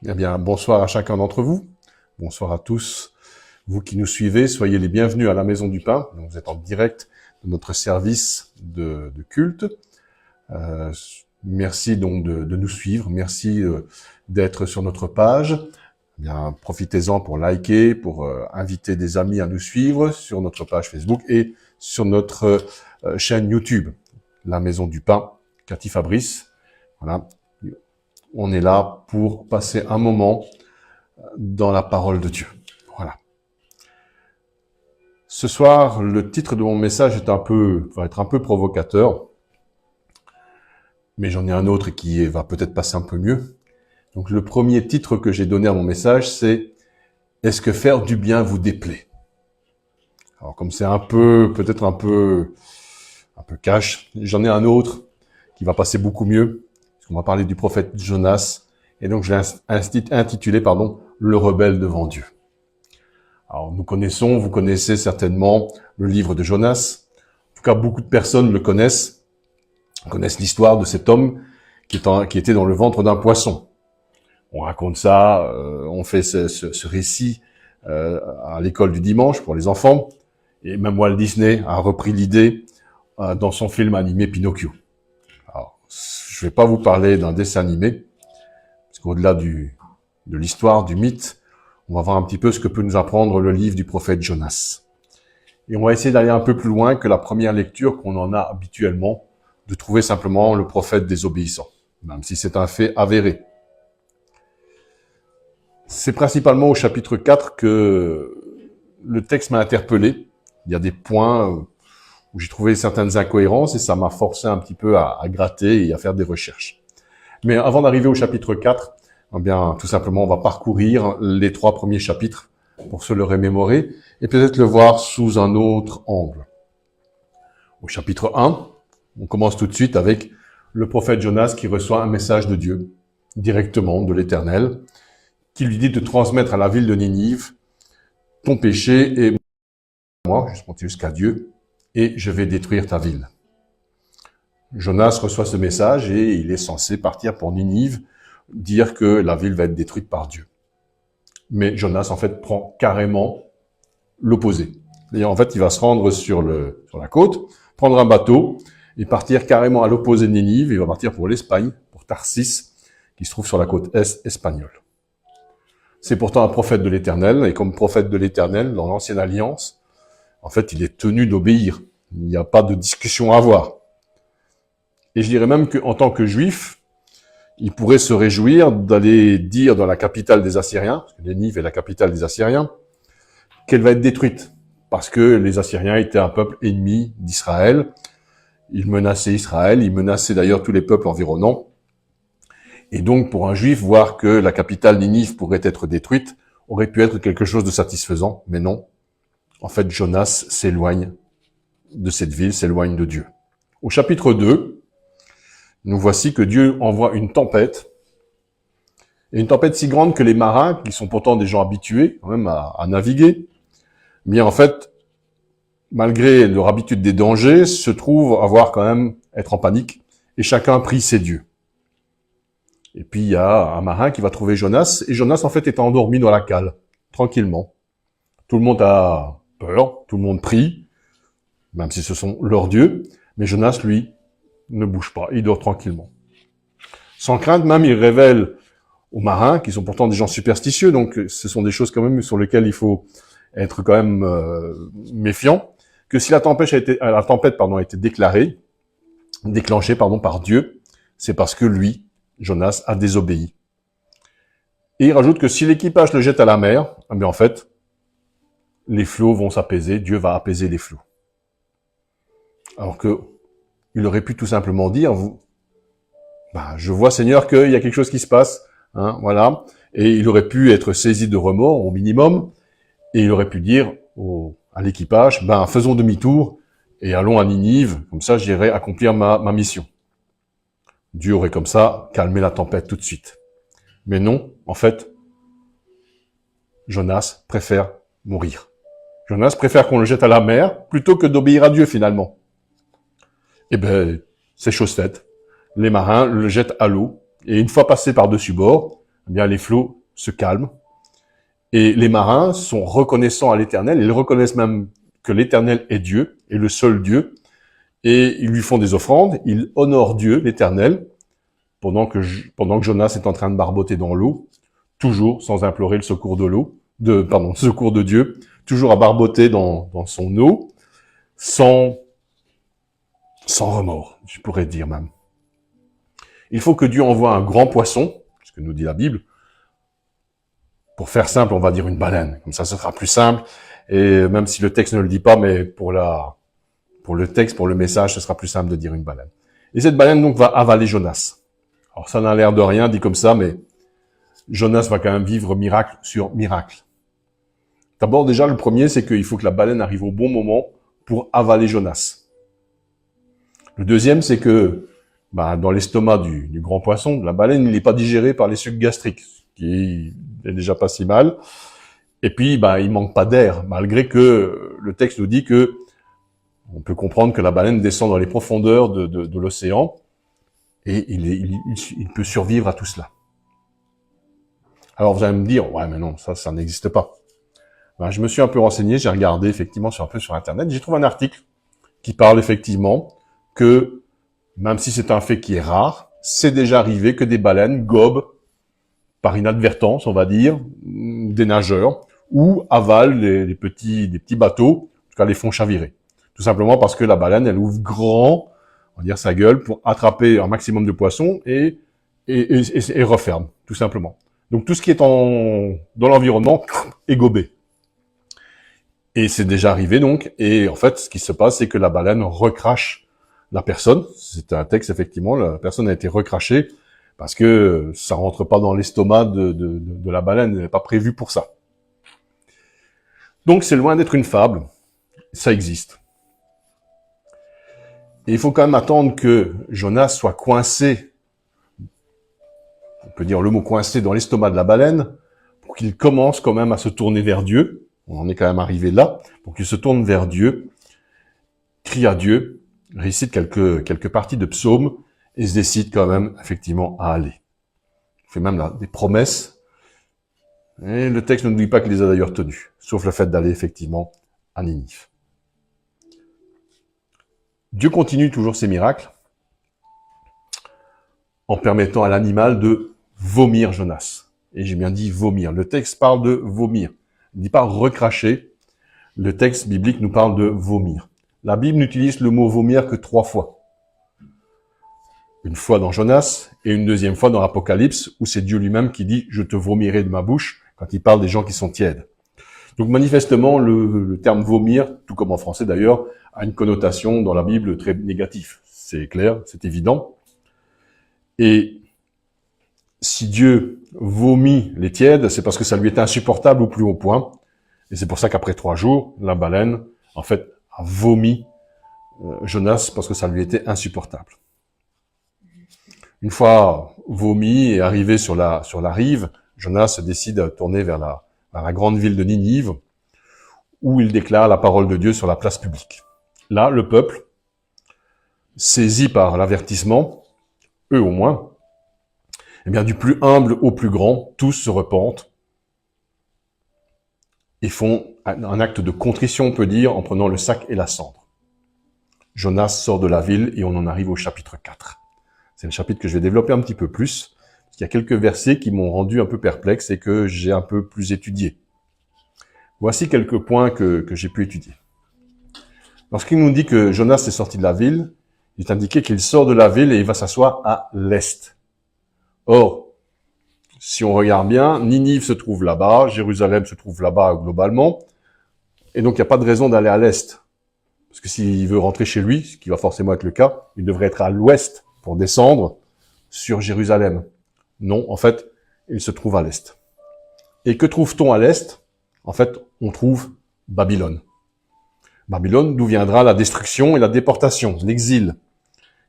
Eh bien, bonsoir à chacun d'entre vous. Bonsoir à tous. Vous qui nous suivez, soyez les bienvenus à la Maison du Pain. Donc, vous êtes en direct de notre service de culte. Merci donc de nous suivre. Merci d'être sur notre page. Eh bien, profitez-en pour liker, pour inviter des amis à nous suivre sur notre page Facebook et sur notre chaîne YouTube, la Maison du Pain, Cathy Fabrice. Voilà. On est là pour passer un moment dans la parole de Dieu. Voilà. Ce soir, le titre de mon message va être un peu provocateur, mais j'en ai un autre qui va peut-être passer un peu mieux. Donc, le premier titre que j'ai donné à mon message, c'est « Est-ce que faire du bien vous déplaît ?» Alors, comme c'est peut-être un peu cash, j'en ai un autre qui va passer beaucoup mieux. On va parler du prophète Jonas, et donc je l'ai intitulé, le rebelle devant Dieu. Alors vous connaissez certainement le livre de Jonas. En tout cas, beaucoup de personnes le connaissent l'histoire de cet homme qui était dans le ventre d'un poisson. On raconte ça, on fait ce récit à l'école du dimanche pour les enfants, et même Walt Disney a repris l'idée dans son film animé Pinocchio. Je vais pas vous parler d'un dessin animé, parce qu'au-delà de l'histoire, du mythe, on va voir un petit peu ce que peut nous apprendre le livre du prophète Jonas. Et on va essayer d'aller un peu plus loin que la première lecture qu'on en a habituellement, de trouver simplement le prophète désobéissant, même si c'est un fait avéré. C'est principalement au chapitre 4 que le texte m'a interpellé. Il y a des points où j'ai trouvé certaines incohérences et ça m'a forcé un petit peu à gratter et à faire des recherches. Mais avant d'arriver au chapitre 4, eh bien, tout simplement, on va parcourir les 3 premiers chapitres pour se le remémorer et peut-être le voir sous un autre angle. Au chapitre 1, on commence tout de suite avec le prophète Jonas qui reçoit un message de Dieu, directement de l'Éternel, qui lui dit de transmettre à la ville de Ninive « Ton péché et moi, jusqu'à Dieu, et je vais détruire ta ville. » Jonas reçoit ce message et il est censé partir pour Ninive, dire que la ville va être détruite par Dieu. Mais Jonas, en fait, prend carrément l'opposé. D'ailleurs, en fait, il va se rendre sur la côte, prendre un bateau et partir carrément à l'opposé de Ninive. Il va partir pour l'Espagne, pour Tarsis, qui se trouve sur la côte est espagnole. C'est pourtant un prophète de l'Éternel, et comme prophète de l'Éternel, dans l'Ancienne Alliance, en fait, il est tenu d'obéir. Il n'y a pas de discussion à avoir. Et je dirais même qu'en tant que juif, il pourrait se réjouir d'aller dire dans la capitale des Assyriens, parce que Ninive est la capitale des Assyriens, qu'elle va être détruite. Parce que les Assyriens étaient un peuple ennemi d'Israël. Ils menaçaient Israël, ils menaçaient d'ailleurs tous les peuples environnants. Et donc, pour un juif, voir que la capitale Ninive pourrait être détruite, aurait pu être quelque chose de satisfaisant, mais non. En fait, Jonas s'éloigne de cette ville, s'éloigne de Dieu. Au chapitre 2, nous voici que Dieu envoie une tempête, et une tempête si grande que les marins, qui sont pourtant des gens habitués quand même à naviguer, mais en fait, malgré leur habitude des dangers, se trouvent être en panique, et chacun prie ses dieux. Et puis il y a un marin qui va trouver Jonas, et Jonas en fait est endormi dans la cale, tranquillement. Tout le monde a peur, tout le monde prie, même si ce sont leurs dieux, mais Jonas, lui, ne bouge pas, il dort tranquillement. Sans crainte, même, il révèle aux marins, qui sont pourtant des gens superstitieux, donc ce sont des choses quand même sur lesquelles il faut être quand même méfiant, que si la tempête a été déclenchée par Dieu, c'est parce que lui, Jonas, a désobéi. Et il rajoute que si l'équipage le jette à la mer, eh bien en fait, les flots vont s'apaiser, Dieu va apaiser les flots. Alors que il aurait pu tout simplement dire, je vois Seigneur qu'il y a quelque chose qui se passe, voilà. Et il aurait pu être saisi de remords au minimum, et il aurait pu dire à l'équipage, faisons demi-tour et allons à Ninive, comme ça j'irai accomplir ma mission. Dieu aurait comme ça calmé la tempête tout de suite. Mais non, en fait, Jonas préfère mourir. Jonas préfère qu'on le jette à la mer plutôt que d'obéir à Dieu finalement. Eh ben, c'est chose faite. Les marins le jettent à l'eau, et une fois passé par-dessus bord, eh bien les flots se calment. Et les marins sont reconnaissants à l'Éternel, ils reconnaissent même que l'Éternel est Dieu, est le seul Dieu, et ils lui font des offrandes, ils honorent Dieu, l'Éternel, pendant que Jonas est en train de barboter dans l'eau, toujours sans implorer le secours secours de Dieu, toujours à barboter dans son eau, sans remords, je pourrais dire même. Il faut que Dieu envoie un grand poisson, ce que nous dit la Bible. Pour faire simple, on va dire une baleine. Comme ça, ce sera plus simple. Et même si le texte ne le dit pas, mais pour le texte, pour le message, ce sera plus simple de dire une baleine. Et cette baleine, donc, va avaler Jonas. Alors, ça n'a l'air de rien, dit comme ça, mais Jonas va quand même vivre miracle sur miracle. D'abord, déjà, le premier, c'est qu'il faut que la baleine arrive au bon moment pour avaler Jonas. Le deuxième, c'est que, dans l'estomac du grand poisson, la baleine, il n'est pas digéré par les sucs gastriques, ce qui est déjà pas si mal. Et puis, il manque pas d'air, malgré que le texte nous dit que on peut comprendre que la baleine descend dans les profondeurs de l'océan et il peut survivre à tout cela. Alors vous allez me dire, ouais, mais non, ça n'existe pas. Je me suis un peu renseigné, j'ai regardé effectivement sur Internet, j'ai trouvé un article qui parle effectivement que, même si c'est un fait qui est rare, c'est déjà arrivé que des baleines gobent par inadvertance, on va dire, des nageurs, ou avalent des petits bateaux, en tout cas les font chavirer. Tout simplement parce que la baleine, elle ouvre grand, on va dire sa gueule, pour attraper un maximum de poissons et referme, tout simplement. Donc tout ce qui est dans l'environnement est gobé. Et c'est déjà arrivé donc, et en fait, ce qui se passe, c'est que la baleine recrache la personne. C'est un texte, effectivement, la personne a été recrachée, parce que ça rentre pas dans l'estomac de la baleine, elle n'est pas prévue pour ça. Donc c'est loin d'être une fable, ça existe. Et il faut quand même attendre que Jonas soit coincé, on peut dire le mot coincé dans l'estomac de la baleine, pour qu'il commence quand même à se tourner vers Dieu. On en est quand même arrivé là, pour qu'il se tourne vers Dieu, crie à Dieu, récite quelques parties de psaumes, et se décide quand même, effectivement, à aller. Il fait même là des promesses, et le texte ne nous dit pas qu'il les a d'ailleurs tenues, sauf le fait d'aller, effectivement, à Ninive. Dieu continue toujours ses miracles, en permettant à l'animal de vomir Jonas. Et j'ai bien dit vomir. Le texte parle de vomir. Il ne dit pas recracher. Le texte biblique nous parle de vomir. La Bible n'utilise le mot vomir que 3 fois. Une fois dans Jonas et une deuxième fois dans l'Apocalypse, où c'est Dieu lui-même qui dit « je te vomirai de ma bouche » quand il parle des gens qui sont tièdes. Donc manifestement, le terme vomir, tout comme en français d'ailleurs, a une connotation dans la Bible très négative. C'est clair, c'est évident. Et si Dieu vomit les tièdes, c'est parce que ça lui est insupportable au plus haut point. Et c'est pour ça qu'après 3 jours, la baleine, en fait, a vomi Jonas parce que ça lui était insupportable. Une fois vomi et arrivé sur la rive, Jonas décide de tourner vers la grande ville de Ninive, où il déclare la parole de Dieu sur la place publique. Là, le peuple, saisi par l'avertissement, eux au moins, eh bien, du plus humble au plus grand, tous se repentent et font un acte de contrition, on peut dire, en prenant le sac et la cendre. Jonas sort de la ville et on en arrive au chapitre 4. C'est le chapitre que je vais développer un petit peu plus, parce qu'il y a quelques versets qui m'ont rendu un peu perplexe et que j'ai un peu plus étudié. Voici quelques points que j'ai pu étudier. Lorsqu'il nous dit que Jonas est sorti de la ville, il est indiqué qu'il sort de la ville et il va s'asseoir à l'est. Or, si on regarde bien, Ninive se trouve là-bas, Jérusalem se trouve là-bas globalement, et donc il n'y a pas de raison d'aller à l'est. Parce que s'il veut rentrer chez lui, ce qui va forcément être le cas, il devrait être à l'ouest pour descendre sur Jérusalem. Non, en fait, il se trouve à l'est. Et que trouve-t-on à l'est? En fait, on trouve Babylone. Babylone, d'où viendra la destruction et la déportation, l'exil.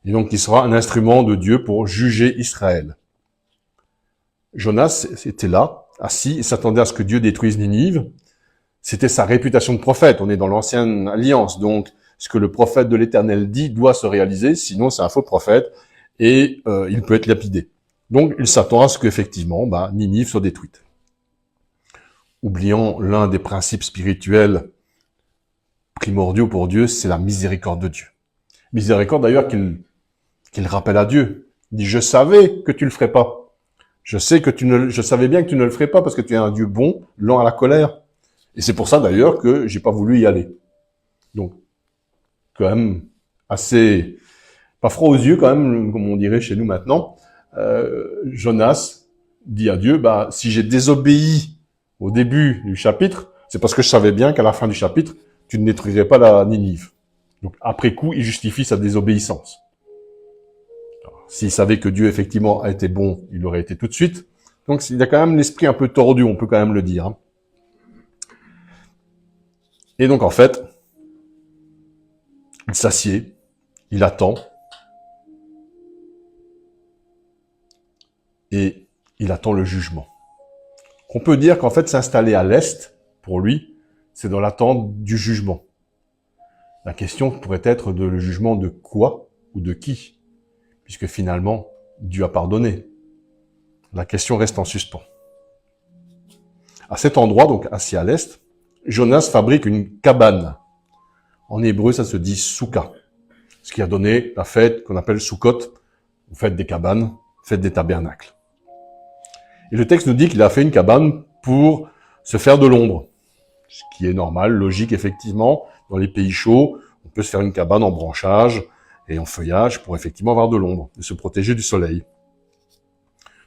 Et donc, il sera un instrument de Dieu pour juger Israël. Jonas était là, assis, et s'attendait à ce que Dieu détruise Ninive. C'était sa réputation de prophète. On est dans l'ancienne alliance, donc ce que le prophète de l'Éternel dit doit se réaliser, sinon c'est un faux prophète, et il peut être lapidé. Donc, il s'attend à ce qu'effectivement, Ninive soit détruite. Oubliant l'un des principes spirituels primordiaux pour Dieu, c'est la miséricorde de Dieu. Miséricorde d'ailleurs qu'il rappelle à Dieu. Il dit, je savais que tu le ferais pas. Je savais bien que tu ne le ferais pas parce que tu es un Dieu bon, lent à la colère. Et c'est pour ça d'ailleurs que j'ai pas voulu y aller. Donc, quand même, assez, pas froid aux yeux quand même, comme on dirait chez nous maintenant. Jonas dit à Dieu, si j'ai désobéi au début du chapitre, c'est parce que je savais bien qu'à la fin du chapitre, tu ne détruirais pas la Ninive. Donc, après coup, il justifie sa désobéissance. S'il savait que Dieu, effectivement, a été bon, il aurait été tout de suite. Donc, il a quand même l'esprit un peu tordu, on peut quand même le dire. Et donc, en fait, il s'assied, il attend, et il attend le jugement. On peut dire qu'en fait, s'installer à l'est, pour lui, c'est dans l'attente du jugement. La question pourrait être de le jugement de quoi ou de qui, puisque finalement, Dieu a pardonné. La question reste en suspens. À cet endroit, donc assis à l'est, Jonas fabrique une cabane. En hébreu, ça se dit souka, ce qui a donné la fête qu'on appelle Sukkot, fête des cabanes, fête des tabernacles. Et le texte nous dit qu'il a fait une cabane pour se faire de l'ombre, ce qui est normal, logique effectivement. Dans les pays chauds, on peut se faire une cabane en branchage et en feuillage pour effectivement avoir de l'ombre et se protéger du soleil.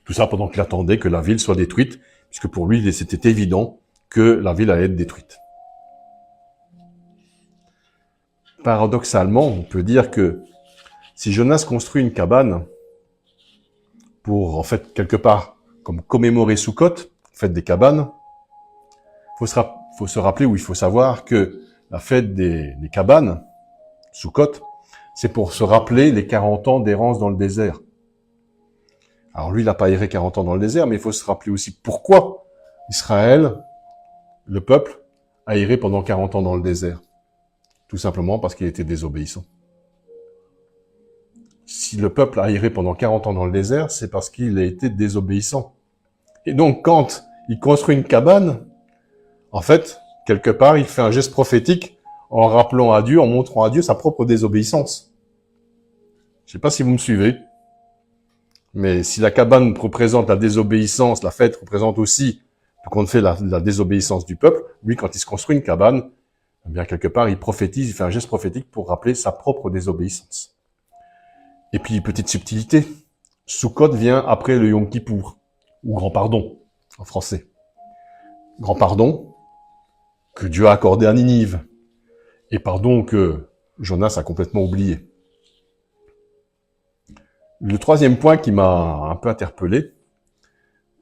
Tout ça pendant qu'il attendait que la ville soit détruite, puisque pour lui, c'était évident que la ville allait être détruite. Paradoxalement, on peut dire que si Jonas construit une cabane pour, en fait, quelque part, comme commémorer Sukkot, fête des cabanes, faut se rappeler ou il faut savoir que la fête des cabanes, Sukkot, c'est pour se rappeler les 40 ans d'errance dans le désert. Alors lui, il n'a pas erré 40 ans dans le désert, mais il faut se rappeler aussi pourquoi Israël, le peuple, a erré pendant 40 ans dans le désert. Tout simplement parce qu'il était désobéissant. Si le peuple a erré pendant 40 ans dans le désert, c'est parce qu'il a été désobéissant. Et donc, quand il construit une cabane, en fait, quelque part, il fait un geste prophétique en rappelant à Dieu, en montrant à Dieu sa propre désobéissance. Je ne sais pas si vous me suivez, mais si la cabane représente la désobéissance, la fête représente aussi qu'on fait la désobéissance du peuple, lui, quand il se construit une cabane, eh bien, quelque part, il prophétise, il fait un geste prophétique pour rappeler sa propre désobéissance. Et puis, petite subtilité, Sukkot vient après le Yom Kippour, ou Grand Pardon, en français. Grand Pardon que Dieu a accordé à Ninive, et pardon que Jonas a complètement oublié. Le troisième point qui m'a un peu interpellé,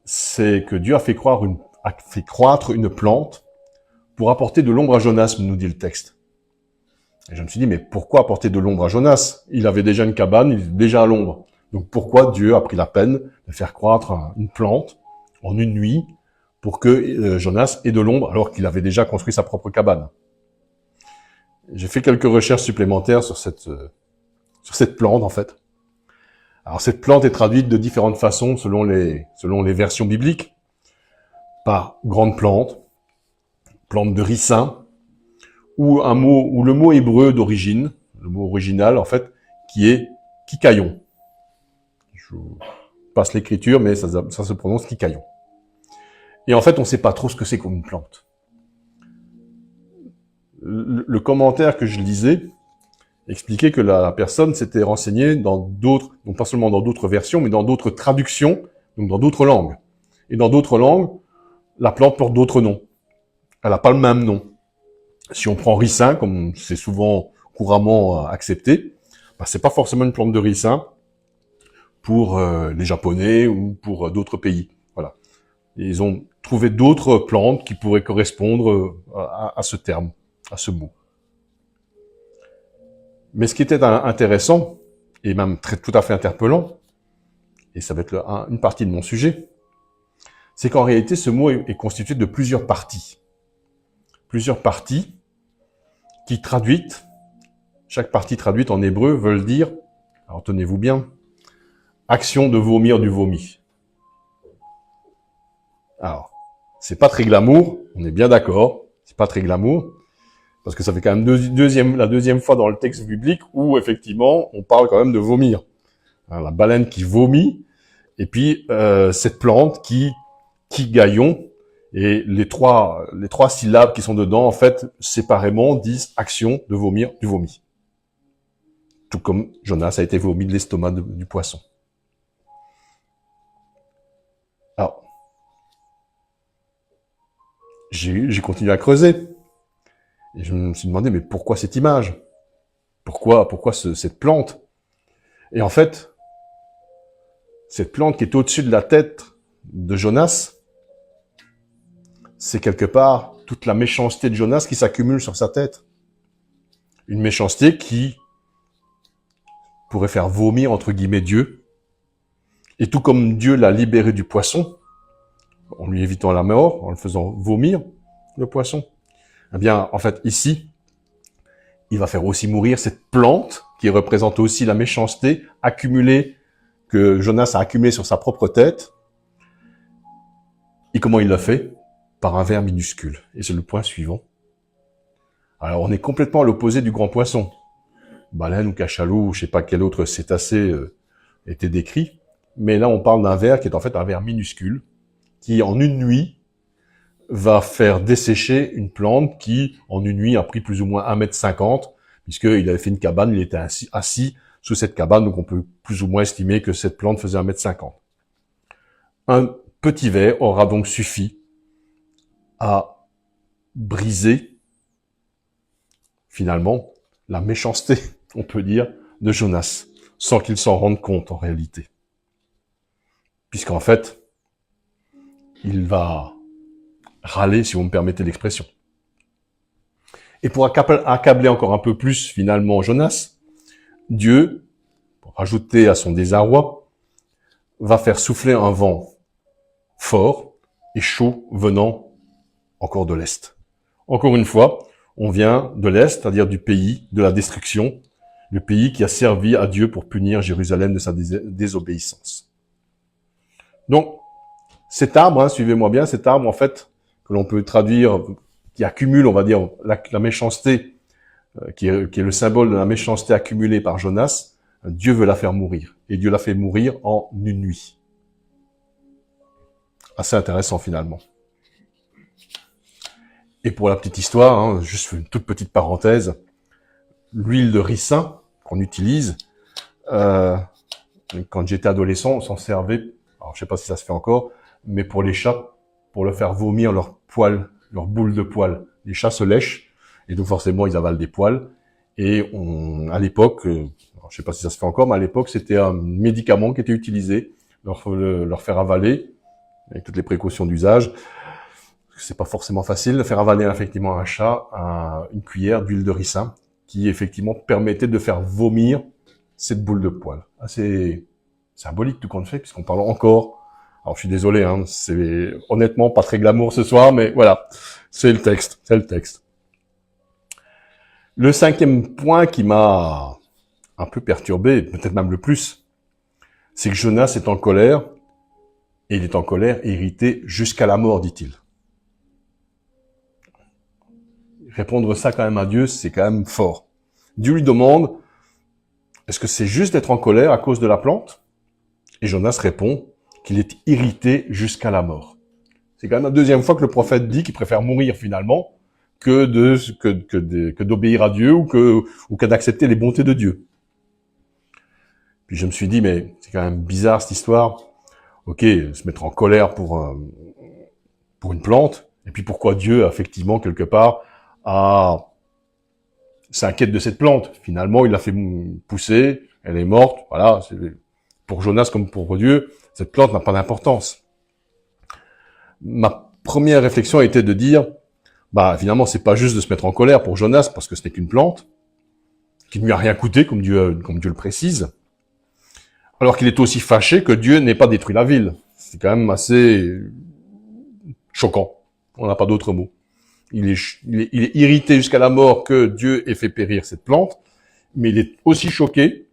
c'est que Dieu a fait croître une plante pour apporter de l'ombre à Jonas, nous dit le texte. Et je me suis dit, mais pourquoi apporter de l'ombre à Jonas? Il avait déjà une cabane, il était déjà à l'ombre. Donc pourquoi Dieu a pris la peine de faire croître une plante en une nuit pour que Jonas ait de l'ombre alors qu'il avait déjà construit sa propre cabane? J'ai fait quelques recherches supplémentaires sur cette plante, en fait. Alors cette plante est traduite de différentes façons selon les versions bibliques. Par grande plante, plante de ricin, ou le mot hébreu d'origine, le mot original en fait, qui est kikayon. Je passe l'écriture, mais ça se prononce kikayon. Et en fait, on ne sait pas trop ce que c'est comme une plante. Le commentaire que je lisais expliquait que la personne s'était renseignée dans d'autres, non pas seulement dans d'autres versions, mais dans d'autres traductions, donc dans d'autres langues. Et dans d'autres langues, la plante porte d'autres noms. Elle n'a pas le même nom. Si on prend ricin, comme c'est souvent couramment accepté, c'est pas forcément une plante de ricin pour les Japonais ou pour d'autres pays. Voilà. Et ils ont trouvé d'autres plantes qui pourraient correspondre à ce terme, à ce mot. Mais ce qui était intéressant, et même tout à fait interpellant, et ça va être une partie de mon sujet, c'est qu'en réalité, ce mot est constitué de plusieurs parties. Plusieurs parties qui chaque partie traduite en hébreu veulent dire, alors tenez-vous bien, action de vomir du vomi. Alors, c'est pas très glamour, on est bien d'accord, c'est pas très glamour, parce que ça fait quand même la deuxième fois dans le texte biblique où, effectivement, on parle quand même de vomir. Hein, la baleine qui vomit, et puis cette plante qui gaillon, et les trois syllabes qui sont dedans, en fait, séparément, disent action de vomir du vomi. Tout comme Jonas a été vomi de l'estomac du poisson. Alors, j'ai continué à creuser. Et je me suis demandé, mais pourquoi cette image? Pourquoi cette plante? Et en fait, cette plante qui est au-dessus de la tête de Jonas, c'est quelque part toute la méchanceté de Jonas qui s'accumule sur sa tête. Une méchanceté qui pourrait faire vomir, entre guillemets, Dieu. Et tout comme Dieu l'a libéré du poisson, en lui évitant la mort, en le faisant vomir, le poisson, eh bien, en fait, ici, il va faire aussi mourir cette plante qui représente aussi la méchanceté accumulée, que Jonas a accumulée sur sa propre tête. Et comment il l'a fait? Par un ver minuscule. Et c'est le point suivant. Alors, on est complètement à l'opposé du grand poisson. Baleine ou cachalot, ou je sais pas quel autre cétacé était décrit. Mais là, on parle d'un ver qui est en fait un ver minuscule, qui en une nuit va faire dessécher une plante qui, en une nuit, a pris plus ou moins 1,50 m, puisqu'il avait fait une cabane, il était assis sous cette cabane, donc on peut plus ou moins estimer que cette plante faisait 1,50 m. Un petit ver aura donc suffi à briser, finalement, la méchanceté, on peut dire, de Jonas, sans qu'il s'en rende compte en réalité. Puisqu'en fait, il va râler, si vous me permettez l'expression. Et pour accabler encore un peu plus, finalement, Jonas, Dieu, pour rajouter à son désarroi, va faire souffler un vent fort et chaud venant encore de l'Est. Encore une fois, on vient de l'Est, c'est-à-dire du pays de la destruction, le pays qui a servi à Dieu pour punir Jérusalem de sa désobéissance. Donc, cet arbre, hein, suivez-moi bien, cet arbre, en fait, que l'on peut traduire, qui accumule, on va dire, la méchanceté, qui est le symbole de la méchanceté accumulée par Jonas, Dieu veut la faire mourir. Et Dieu l'a fait mourir en une nuit. Assez intéressant, finalement. Et pour la petite histoire, hein, juste une toute petite parenthèse, l'huile de ricin qu'on utilise, quand j'étais adolescent, on s'en servait, alors je sais pas si ça se fait encore, mais pour les chats, pour leur faire vomir leurs poils, leurs boules de poils. Les chats se lèchent, et donc forcément ils avalent des poils. Et à l'époque, je sais pas si ça se fait encore, mais à l'époque c'était un médicament qui était utilisé, leur faire avaler, avec toutes les précautions d'usage. C'est pas forcément facile de faire avaler effectivement à un chat une cuillère d'huile de ricin, qui effectivement permettait de faire vomir cette boule de poils. Assez symbolique tout compte fait, puisqu'on parle encore. Alors je suis désolé, hein, c'est honnêtement pas très glamour ce soir, mais voilà, c'est le texte, c'est le texte. Le cinquième point qui m'a un peu perturbé, peut-être même le plus, c'est que Jonas est en colère, et il est en colère et irrité jusqu'à la mort, dit-il. Répondre ça quand même à Dieu, c'est quand même fort. Dieu lui demande, est-ce que c'est juste d'être en colère à cause de la plante? Et Jonas répond qu'il est irrité jusqu'à la mort. C'est quand même la deuxième fois que le prophète dit qu'il préfère mourir finalement que d'obéir à Dieu ou que d'accepter les bontés de Dieu. Puis je me suis dit, mais c'est quand même bizarre cette histoire. Ok, se mettre en colère pour une plante, et puis pourquoi Dieu, effectivement, quelque part, s'inquiète de cette plante. Finalement, il l'a fait pousser, elle est morte, voilà. Pour Jonas comme pour Dieu, cette plante n'a pas d'importance. Ma première réflexion a été de dire, finalement, c'est pas juste de se mettre en colère pour Jonas, parce que ce n'est qu'une plante, qui ne lui a rien coûté, comme Dieu le précise, alors qu'il est aussi fâché que Dieu n'ait pas détruit la ville. C'est quand même assez choquant. On n'a pas d'autre mot. Il est irrité jusqu'à la mort que Dieu ait fait périr cette plante, mais il est aussi choqué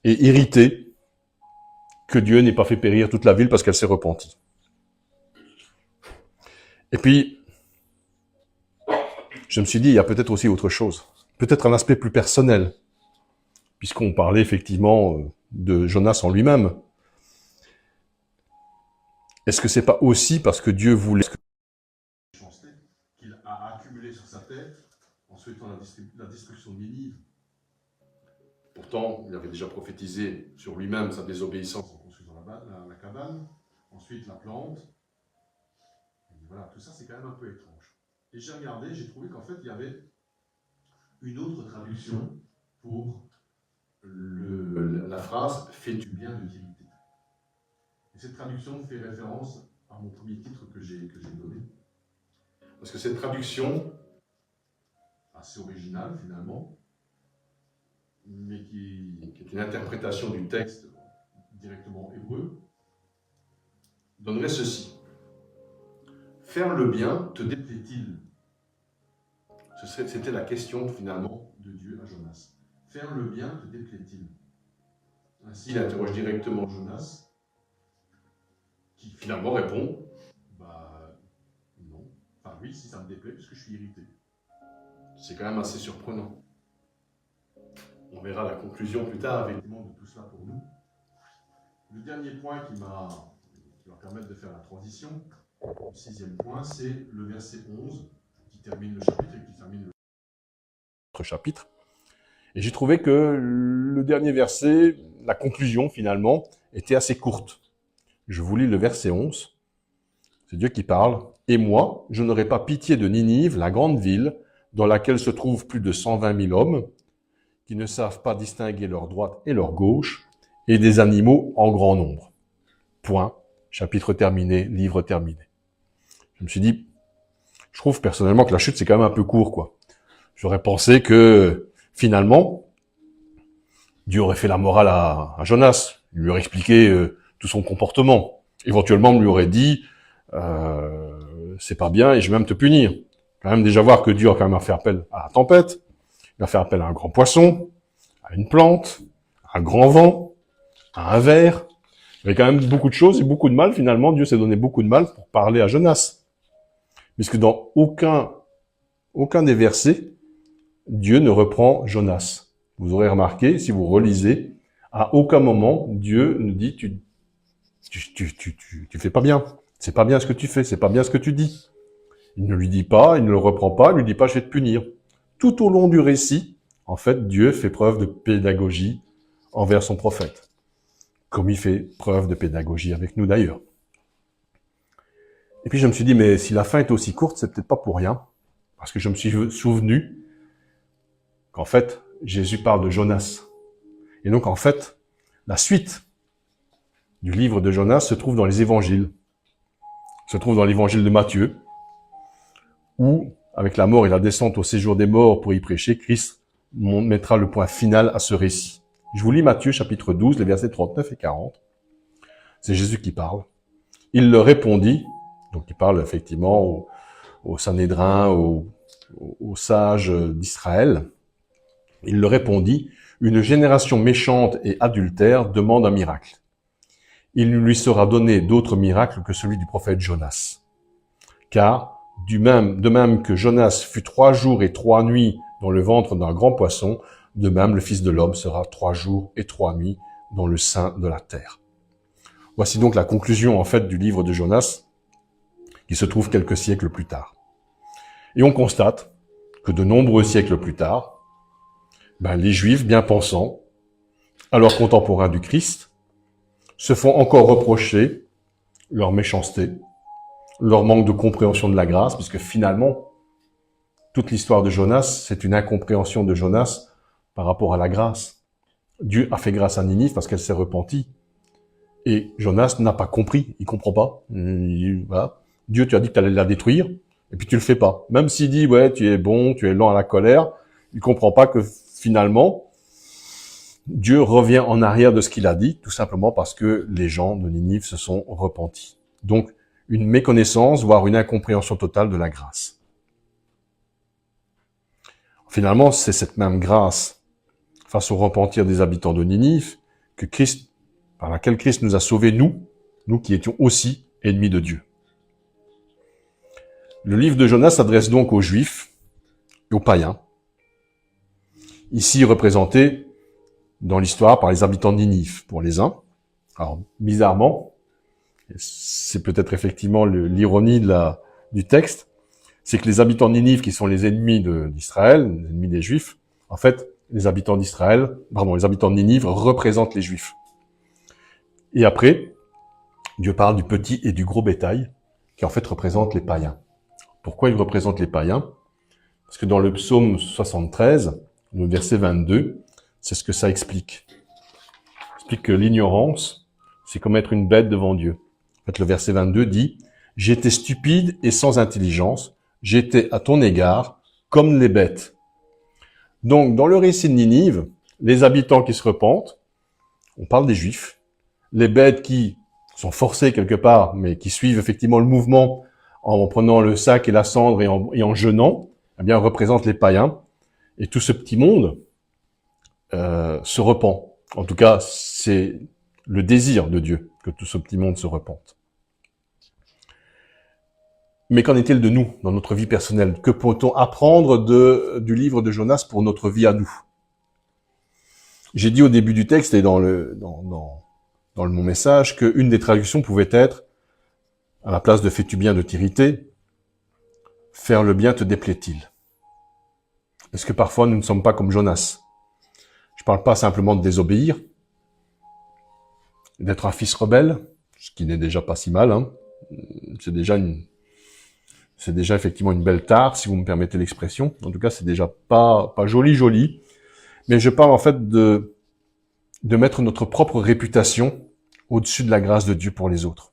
et irrité que Dieu n'ait pas fait périr toute la ville parce qu'elle s'est repentie. Et puis, je me suis dit, il y a peut-être aussi autre chose. Peut-être un aspect plus personnel, puisqu'on parlait effectivement de Jonas en lui-même. Est-ce que c'est pas aussi parce que Dieu voulait qu'il a accumulé sur sa tête en souhaitant la destruction de Ninive? Pourtant, il avait déjà prophétisé sur lui-même sa désobéissance en construisant la cabane, ensuite la plante. Et voilà, tout ça c'est quand même un peu étrange. Et j'ai regardé, j'ai trouvé qu'en fait il y avait une autre traduction pour la phrase « fais-tu bien de t'irriter ». Et cette traduction fait référence à mon premier titre que j'ai donné. Parce que cette traduction, assez originale finalement, mais qui est une interprétation du texte directement hébreu, donnerait ceci. Faire le bien te déplaît-il? C'était la question finalement de Dieu à Jonas. Faire le bien te déplaît-il? Ainsi, il interroge directement Jonas, qui finalement répond, bah non, enfin oui, si ça me déplaît, puisque je suis irrité. C'est quand même assez surprenant. On verra la conclusion plus tard, effectivement, de tout cela pour nous. Le dernier point qui va permettre de faire la transition, le 6e point, c'est le verset 11, qui termine le chapitre et qui termine le chapitre. Et j'ai trouvé que le dernier verset, la conclusion finalement, était assez courte. Je vous lis le verset 11. C'est Dieu qui parle. « Et moi, je n'aurai pas pitié de Ninive, la grande ville, dans laquelle se trouvent plus de 120 000 hommes, qui ne savent pas distinguer leur droite et leur gauche, et des animaux en grand nombre. » Point. Chapitre terminé, livre terminé. Je me suis dit, je trouve personnellement que la chute, c'est quand même un peu court, quoi. J'aurais pensé que, finalement, Dieu aurait fait la morale à Jonas. Il lui aurait expliqué tout son comportement. Éventuellement, il lui aurait dit, c'est pas bien et je vais même te punir. Quand même déjà voir que Dieu a quand même fait appel à la tempête, il a fait appel à un grand poisson, à une plante, à un grand vent, à un ver. Il y avait quand même beaucoup de choses et beaucoup de mal. Finalement, Dieu s'est donné beaucoup de mal pour parler à Jonas. Puisque dans aucun des versets, Dieu ne reprend Jonas. Vous aurez remarqué, si vous relisez, à aucun moment, Dieu ne dit tu fais pas bien. C'est pas bien ce que tu fais, c'est pas bien ce que tu dis. Il ne lui dit pas, il ne le reprend pas, il ne lui dit pas je vais te punir. Tout au long du récit, en fait, Dieu fait preuve de pédagogie envers son prophète. Comme il fait preuve de pédagogie avec nous d'ailleurs. Et puis je me suis dit, mais si la fin est aussi courte, c'est peut-être pas pour rien. Parce que je me suis souvenu qu'en fait, Jésus parle de Jonas. Et donc en fait, la suite du livre de Jonas se trouve dans les évangiles. Se trouve dans l'évangile de Matthieu, où, avec la mort et la descente au séjour des morts pour y prêcher, Christ mettra le point final à ce récit. Je vous lis Matthieu chapitre 12, les versets 39 et 40. C'est Jésus qui parle. Il leur répondit, donc il parle effectivement au Sanhédrin, aux sages d'Israël. Il leur répondit, « Une génération méchante et adultère demande un miracle. Il lui sera donné d'autres miracles que celui du prophète Jonas. Car, de même que Jonas fut 3 jours et 3 nuits dans le ventre d'un grand poisson, de même le Fils de l'homme sera 3 jours et 3 nuits dans le sein de la terre. » Voici donc la conclusion en fait du livre de Jonas, qui se trouve quelques siècles plus tard. Et on constate que de nombreux siècles plus tard, les Juifs bien pensants, alors contemporains du Christ, se font encore reprocher leur méchanceté, leur manque de compréhension de la grâce, puisque finalement, toute l'histoire de Jonas, c'est une incompréhension de Jonas par rapport à la grâce. Dieu a fait grâce à Ninive parce qu'elle s'est repentie. Et Jonas n'a pas compris, il comprend pas. Voilà. Dieu, tu as dit que tu allais la détruire, et puis tu le fais pas. Même s'il dit, ouais, tu es bon, tu es lent à la colère, il comprend pas que finalement, Dieu revient en arrière de ce qu'il a dit, tout simplement parce que les gens de Ninive se sont repentis. Donc, une méconnaissance, voire une incompréhension totale de la grâce. Finalement, c'est cette même grâce, face au repentir des habitants de Ninive, que Christ par laquelle Christ nous a sauvés, nous qui étions aussi ennemis de Dieu. Le livre de Jonas s'adresse donc aux Juifs et aux païens, ici représentés dans l'histoire par les habitants de Ninive, pour les uns. Alors, bizarrement, c'est peut-être effectivement l'ironie du texte, c'est que les habitants de Ninive, qui sont les ennemis d'Israël, les ennemis des Juifs, en fait, les habitants de Ninive représentent les Juifs. Et après, Dieu parle du petit et du gros bétail, qui en fait représentent les païens. Pourquoi ils représentent les païens? Parce que dans le psaume 73, le verset 22, c'est ce que ça explique. Ça explique que l'ignorance, c'est comme être une bête devant Dieu. En fait, le verset 22 dit « J'étais stupide et sans intelligence, j'étais à ton égard comme les bêtes. » Donc, dans le récit de Ninive, les habitants qui se repentent, on parle des Juifs, les bêtes qui sont forcées quelque part, mais qui suivent effectivement le mouvement en prenant le sac et la cendre et en jeûnant, eh bien, représentent les païens. Et tout ce petit monde se repent. En tout cas, c'est le désir de Dieu que tout ce petit monde se repente. Mais qu'en est-il de nous, dans notre vie personnelle? Que peut-on apprendre du livre de Jonas pour notre vie à nous? J'ai dit au début du texte et dans mon message qu'une des traductions pouvait être, à la place de « fais-tu bien de t'irriter », « faire le bien te déplaît-il ». Est-ce que parfois nous ne sommes pas comme Jonas? Je ne parle pas simplement de désobéir, d'être un fils rebelle, ce qui n'est déjà pas si mal, hein. C'est déjà effectivement une belle tare, si vous me permettez l'expression. En tout cas, c'est déjà pas joli. Mais je parle en fait de mettre notre propre réputation au-dessus de la grâce de Dieu pour les autres.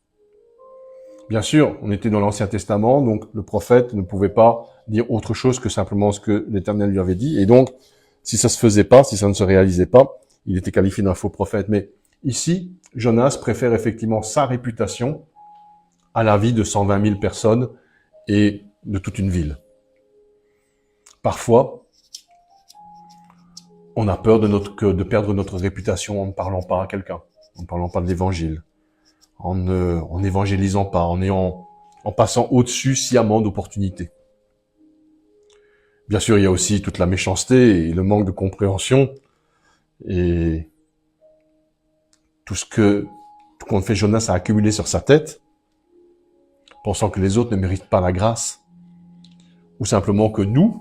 Bien sûr, on était dans l'Ancien Testament, donc le prophète ne pouvait pas dire autre chose que simplement ce que l'Éternel lui avait dit. Et donc, si ça se faisait pas, si ça ne se réalisait pas, il était qualifié d'un faux prophète. Mais ici, Jonas préfère effectivement sa réputation à la vie de 120 000 personnes et de toute une ville. Parfois, on a peur de perdre notre réputation en ne parlant pas à quelqu'un, en ne parlant pas de l'Évangile, en n'évangélisant pas, en passant au-dessus sciemment d'opportunités. Bien sûr, il y a aussi toute la méchanceté et le manque de compréhension et tout qu'en fait Jonas a accumulé sur sa tête, pensant que les autres ne méritent pas la grâce, ou simplement que nous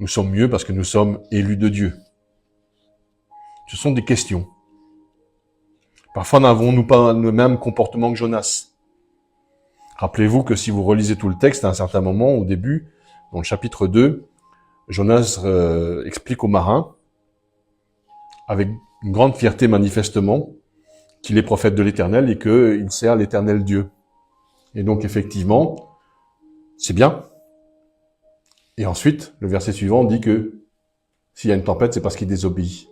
sommes mieux parce que nous sommes élus de Dieu. Ce sont des questions. Parfois, n'avons-nous pas le même comportement que Jonas? Rappelez-vous que si vous relisez tout le texte, à un certain moment, au début, dans le chapitre 2, Jonas explique aux marins, avec une grande fierté manifestement, qu'il est prophète de l'Éternel et qu'il sert l'Éternel Dieu. Et donc, effectivement, c'est bien. Et ensuite, le verset suivant dit que s'il y a une tempête, c'est parce qu'il désobéit.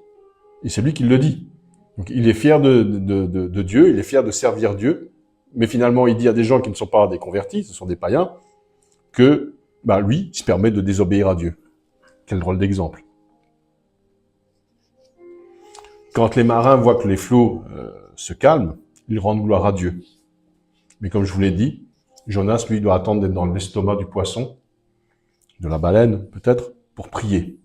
Et c'est lui qui le dit. Donc, il est fier de Dieu, il est fier de servir Dieu, mais finalement, il dit à des gens qui ne sont pas des convertis, ce sont des païens, que lui, il se permet de désobéir à Dieu. Quel drôle d'exemple. Quand les marins voient que les flots se calment, ils rendent gloire à Dieu. Mais comme je vous l'ai dit, Jonas, lui, doit attendre d'être dans l'estomac du poisson, de la baleine, peut-être, pour prier.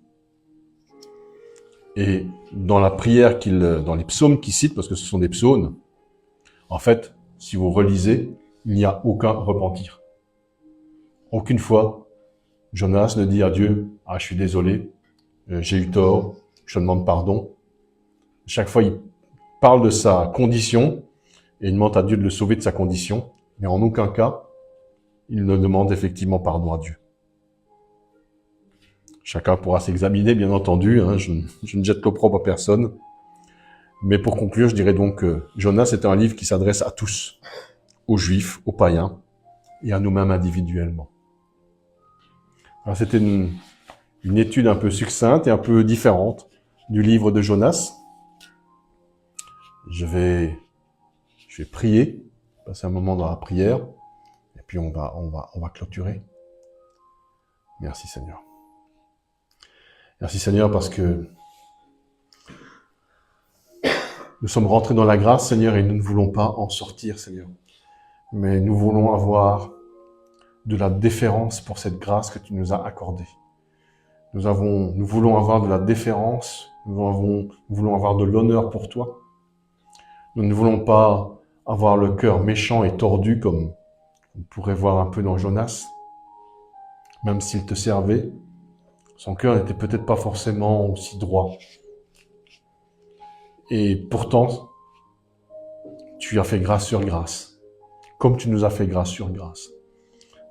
Et dans la prière dans les psaumes qu'il cite, parce que ce sont des psaumes, en fait, si vous relisez, il n'y a aucun repentir. Aucune fois, Jonas ne dit à Dieu, « Ah, je suis désolé, j'ai eu tort, je te demande pardon. » Chaque fois, il parle de sa condition et il demande à Dieu de le sauver de sa condition, mais en aucun cas, il ne demande effectivement pardon à Dieu. Chacun pourra s'examiner, bien entendu, hein, je ne jette l'opprobre à personne. Mais pour conclure, je dirais donc que Jonas est un livre qui s'adresse à tous, aux Juifs, aux païens, et à nous-mêmes individuellement. Alors c'était une étude un peu succincte et un peu différente du livre de Jonas. Je vais prier, passer un moment dans la prière, et puis on va clôturer. Merci Seigneur. Merci Seigneur parce que Nous sommes rentrés dans la grâce, Seigneur, et nous ne voulons pas en sortir, Seigneur. Mais nous voulons avoir de la déférence pour cette grâce que tu nous as accordée. Nous voulons avoir de la déférence, nous voulons avoir de l'honneur pour toi. Nous ne voulons pas avoir le cœur méchant et tordu comme on pourrait voir un peu dans Jonas. Même s'il te servait, son cœur n'était peut-être pas forcément aussi droit. Et pourtant, tu as fait grâce sur grâce, comme tu nous as fait grâce sur grâce.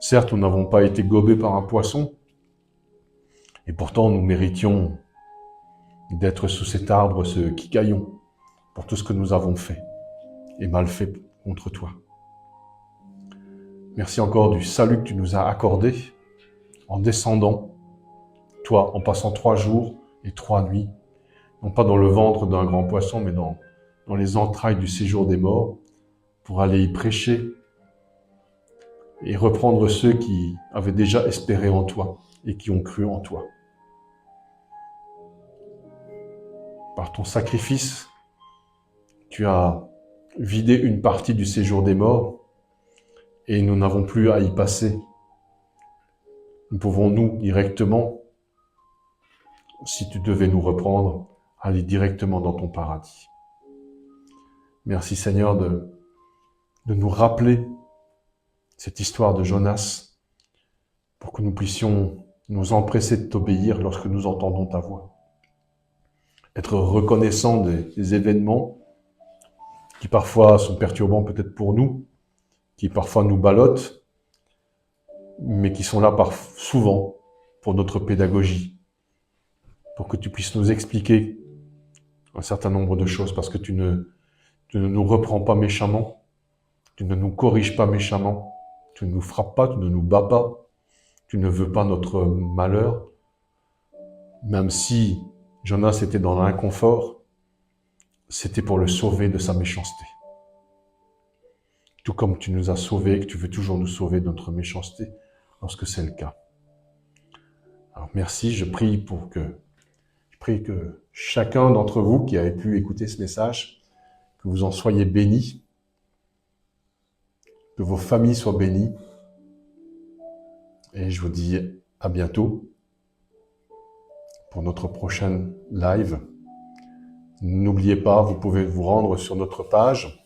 Certes, nous n'avons pas été gobés par un poisson, et pourtant nous méritions d'être sous cet arbre, ce quicaillon, pour tout ce que nous avons fait et mal fait contre toi. Merci encore du salut que tu nous as accordé en descendant, toi, en passant 3 jours et 3 nuits, non pas dans le ventre d'un grand poisson, mais dans les entrailles du séjour des morts, pour aller y prêcher et reprendre ceux qui avaient déjà espéré en toi et qui ont cru en toi. Par ton sacrifice, tu as vidé une partie du séjour des morts et nous n'avons plus à y passer. Nous pouvons, nous, directement, si tu devais nous reprendre, aller directement dans ton paradis. Merci Seigneur de nous rappeler cette histoire de Jonas pour que nous puissions nous empresser de t'obéir lorsque nous entendons ta voix. Être reconnaissant des événements qui parfois sont perturbants peut-être pour nous, qui parfois nous ballottent, mais qui sont là souvent pour notre pédagogie, pour que tu puisses nous expliquer un certain nombre de choses, parce que tu ne nous reprends pas méchamment, tu ne nous corriges pas méchamment, tu ne nous frappes pas, tu ne nous bats pas, tu ne veux pas notre malheur, même si Jonas était dans l'inconfort, c'était pour le sauver de sa méchanceté. Tout comme tu nous as sauvés et que tu veux toujours nous sauver de notre méchanceté lorsque c'est le cas. Alors merci, je prie que chacun d'entre vous qui avez pu écouter ce message, que vous en soyez bénis, que vos familles soient bénies. Et je vous dis à bientôt pour notre prochaine live. N'oubliez pas, vous pouvez vous rendre sur notre page,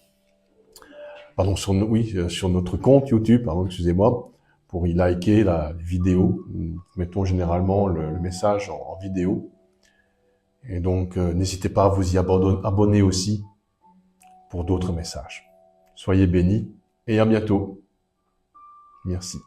sur notre compte YouTube, excusez-moi, pour y liker la vidéo. Nous mettons généralement le message en vidéo. Et donc, n'hésitez pas à vous y abonner aussi pour d'autres messages. Soyez bénis et à bientôt. Merci.